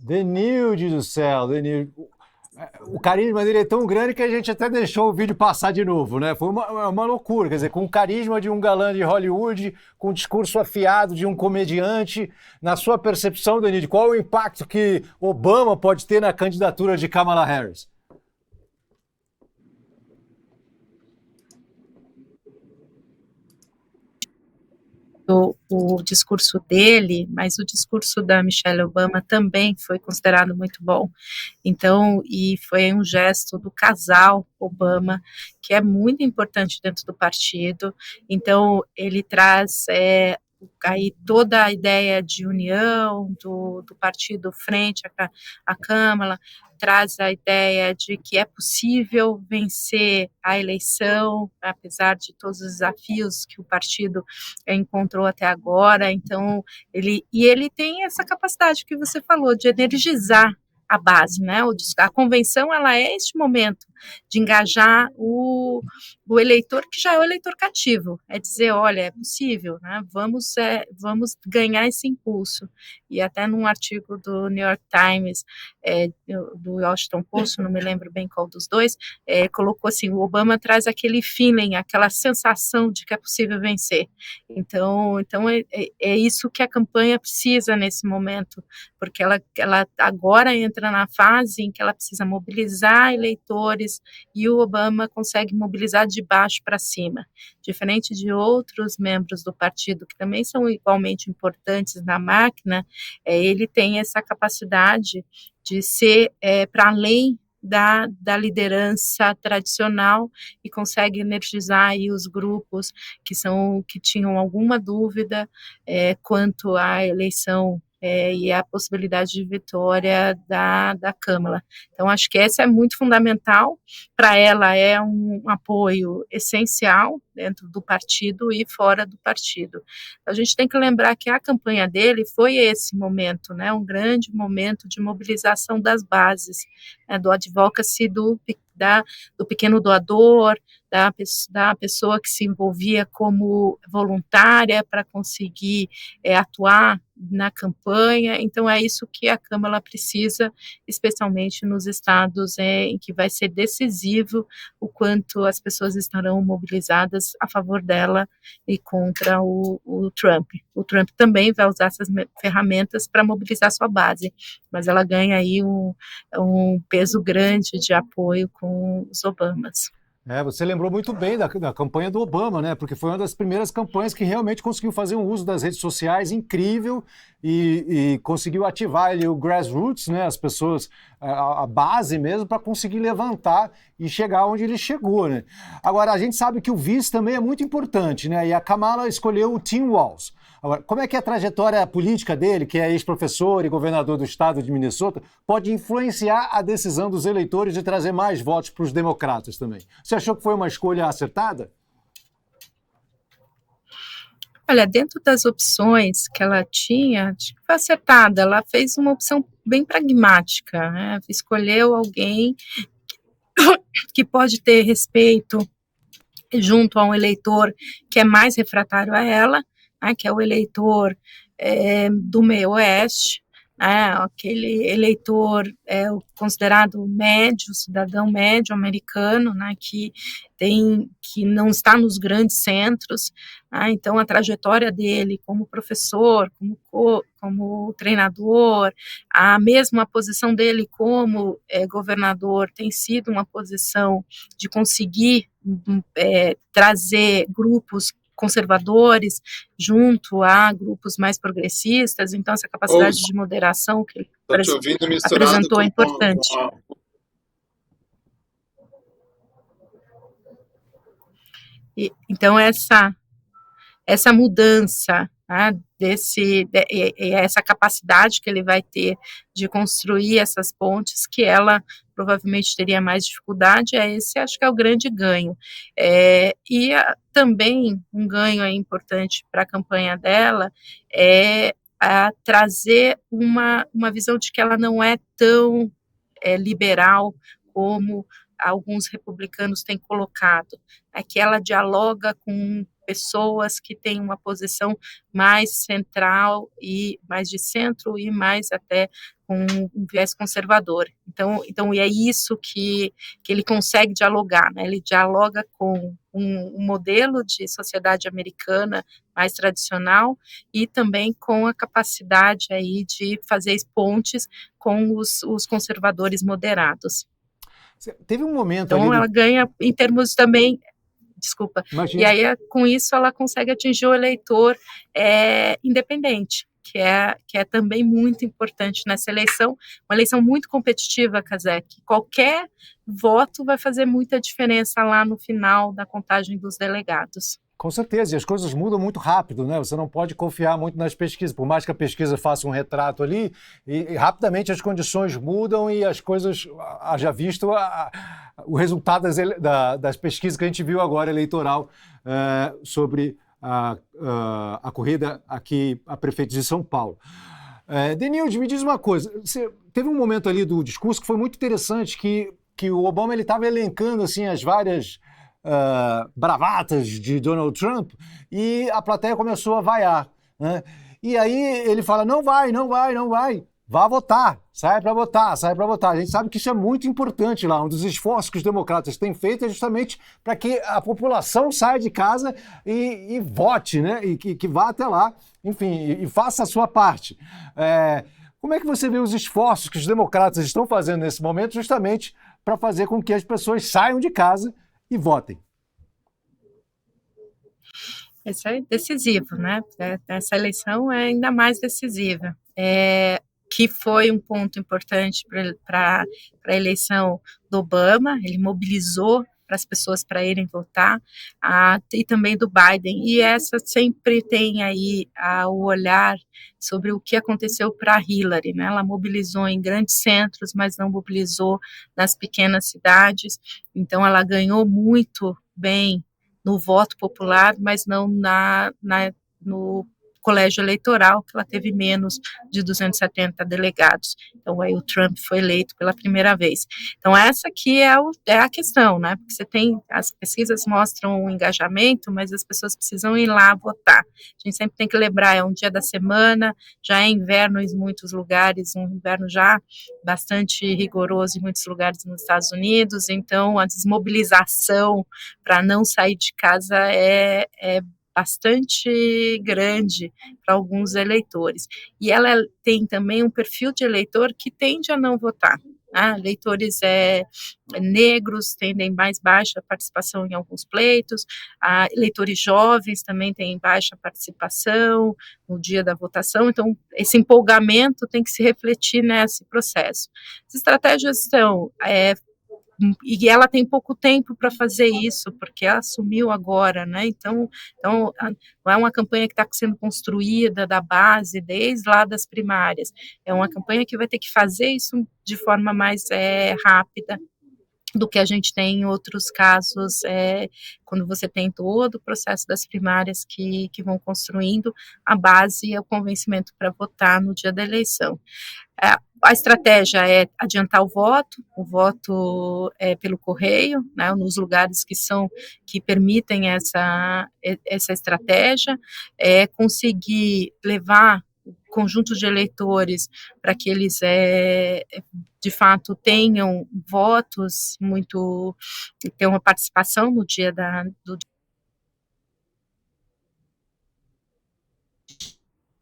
Denilde do céu, Denilde. O carisma dele é tão grande que a gente até deixou o vídeo passar de novo, né? Foi uma loucura, quer dizer, com o carisma de um galã de Hollywood, com o discurso afiado de um comediante. Na sua percepção, Denilde, qual é o impacto que Obama pode ter na candidatura de Kamala Harris? O discurso dele, mas o discurso da Michelle Obama também foi considerado muito bom. Então, e foi um gesto do casal Obama, que é muito importante dentro do partido. Então, ele traz aí toda a ideia de união do partido frente à Câmara, traz a ideia de que é possível vencer a eleição, apesar de todos os desafios que o partido encontrou até agora. Então, ele tem essa capacidade que você falou de energizar a base, né? A convenção, ela é este momento de engajar o eleitor, que já é o eleitor cativo, é dizer, olha, é possível, né? Vamos ganhar esse impulso. E até num artigo do New York Times, do Washington Post, não me lembro bem qual dos dois, colocou assim, o Obama traz aquele feeling, aquela sensação de que é possível vencer. Então é isso que a campanha precisa nesse momento, porque ela agora entra na fase em que ela precisa mobilizar eleitores, e o Obama consegue mobilizar de baixo para cima, diferente de outros membros do partido que também são igualmente importantes na máquina. Ele tem essa capacidade de ser para além da liderança tradicional, e consegue energizar aí os grupos que tinham alguma dúvida quanto à eleição e a possibilidade de vitória da Câmara. Então, acho que essa é muito fundamental. Para ela, é um apoio essencial dentro do partido e fora do partido. A gente tem que lembrar que a campanha dele foi esse momento, né, um grande momento de mobilização das bases, né, do advocacy do pequeno doador, da pessoa que se envolvia como voluntária para conseguir atuar na campanha. Então, é isso que a Câmara precisa, especialmente nos estados em que vai ser decisivo o quanto as pessoas estarão mobilizadas a favor dela e contra o Trump. O Trump também vai usar essas ferramentas para mobilizar sua base, mas ela ganha aí um peso grande de apoio com os Obamas. Você lembrou muito bem da campanha do Obama, né? Porque foi uma das primeiras campanhas que realmente conseguiu fazer um uso das redes sociais incrível e conseguiu ativar ali o grassroots, né? As pessoas, a base mesmo, para conseguir levantar e chegar onde ele chegou, né? Agora, a gente sabe que o vice também é muito importante, né? E a Kamala escolheu o Tim Walz. Agora, como é que a trajetória política dele, que é ex-professor e governador do estado de Minnesota, pode influenciar a decisão dos eleitores de trazer mais votos para os democratas também? Você achou que foi uma escolha acertada? Olha, dentro das opções que ela tinha, acho que foi acertada. Ela fez uma opção bem pragmática, né? Escolheu alguém que pode ter respeito junto a um eleitor que é mais refratário a ela, né, que é o eleitor do meio oeste, né, aquele eleitor considerado médio, cidadão médio americano, né, que não está nos grandes centros, né, então a trajetória dele como professor, como treinador, a mesma posição dele como governador tem sido uma posição de conseguir trazer grupos conservadores junto a grupos mais progressistas. Então essa capacidade de moderação que ele apresentou é importante. Então essa mudança, né, essa capacidade que ele vai ter de construir essas pontes, que ela provavelmente teria mais dificuldade, esse acho que é o grande ganho. Também um ganho importante para a campanha dela é trazer uma visão de que ela não é tão liberal como alguns republicanos têm colocado, que ela dialoga com pessoas que têm uma posição mais central e mais de centro e mais até com um viés conservador. Então e é isso que ele consegue dialogar, né? Ele dialoga com um modelo de sociedade americana mais tradicional e também com a capacidade aí de fazer pontes com os conservadores moderados. Teve um momento ali Então ela ganha em termos também, desculpa, e Imagina. aí com isso ela consegue atingir o eleitor independente, que é também muito importante nessa eleição, uma eleição muito competitiva, Kazek. Qualquer voto vai fazer muita diferença lá no final da contagem dos delegados. Com certeza, e as coisas mudam muito rápido, né? Você não pode confiar muito nas pesquisas, por mais que a pesquisa faça um retrato ali, e rapidamente as condições mudam e as coisas, haja visto o resultado das pesquisas que a gente viu agora, eleitoral, sobre a corrida aqui a prefeito de São Paulo. Denilde, me diz uma coisa, teve um momento ali do discurso que foi muito interessante, que o Obama estava elencando assim, as várias bravatas de Donald Trump, e a plateia começou a vaiar, né? E aí ele fala, não vai, vá votar, sai para votar, sai para votar. A gente sabe que isso é muito importante lá, um dos esforços que os democratas têm feito é justamente para que a população saia de casa e vote, né? E que vá até lá, enfim, e faça a sua parte. Como é que você vê os esforços que os democratas estão fazendo nesse momento justamente para fazer com que as pessoas saiam de casa e votem? Isso é decisivo, né? Essa eleição é ainda mais decisiva. Que foi um ponto importante para a eleição do Obama, ele mobilizou para as pessoas para irem votar, e também do Biden, e essa sempre tem aí o olhar sobre o que aconteceu para Hillary, né? Ela mobilizou em grandes centros, mas não mobilizou nas pequenas cidades, então ela ganhou muito bem no voto popular, mas não no colégio eleitoral, que ela teve menos de 270 delegados. Então, aí o Trump foi eleito pela primeira vez. Então, essa aqui é a questão, né? Porque as pesquisas mostram o engajamento, mas as pessoas precisam ir lá votar. A gente sempre tem que lembrar, é um dia da semana, já é inverno em muitos lugares, um inverno já bastante rigoroso em muitos lugares nos Estados Unidos, então a desmobilização para não sair de casa é bastante grande para alguns eleitores. E ela tem também um perfil de eleitor que tende a não votar. Eleitores negros tendem mais baixa participação em alguns pleitos, eleitores jovens também têm baixa participação no dia da votação, então esse empolgamento tem que se refletir nesse processo. As estratégias são e ela tem pouco tempo para fazer isso, porque ela assumiu agora, né? Então não é uma campanha que está sendo construída da base, desde lá das primárias. É uma campanha que vai ter que fazer isso de forma mais rápida do que a gente tem em outros casos, quando você tem todo o processo das primárias que vão construindo a base e o convencimento para votar no dia da eleição. A estratégia é adiantar o voto pelo correio, né, nos lugares que permitem essa estratégia, conseguir levar conjuntos de eleitores para que eles de fato tenham votos tenham uma participação no dia do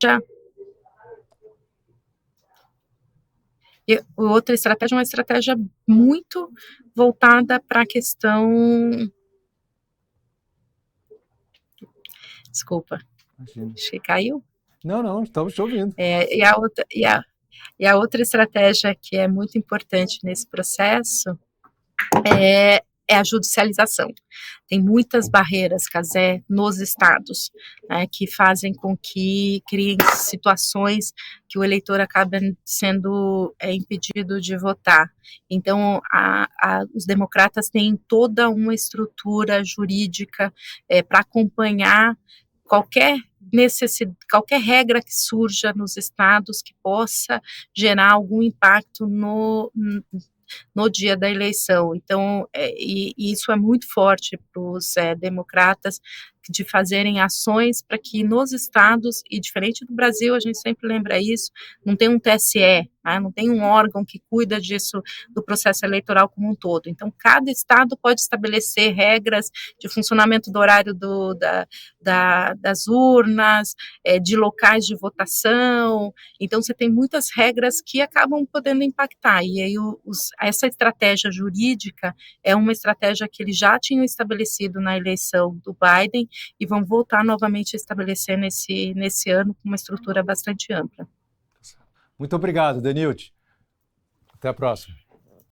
dia. E outra estratégia é uma estratégia muito voltada para a questão. Desculpa, Imagina. acho que caiu. Não, estamos te ouvindo. E a outra estratégia que é muito importante nesse processo é a judicialização. Tem muitas barreiras, Cazé, nos estados, né, que fazem com que criem situações que o eleitor acaba sendo impedido de votar. Então, os democratas têm toda uma estrutura jurídica para acompanhar qualquer regra que surja nos estados que possa gerar algum impacto no dia da eleição. Então, e isso é muito forte para os democratas, de fazerem ações para que nos estados, e diferente do Brasil, a gente sempre lembra isso, não tem um TSE, né, não tem um órgão que cuida disso, do processo eleitoral como um todo. Então, cada estado pode estabelecer regras de funcionamento do horário das urnas, de locais de votação. Então, você tem muitas regras que acabam podendo impactar. E aí, essa estratégia jurídica é uma estratégia que eles já tinham estabelecido na eleição do Biden e vão voltar novamente a estabelecer nesse ano com uma estrutura bastante ampla. Muito obrigado, Denilde. Até a próxima.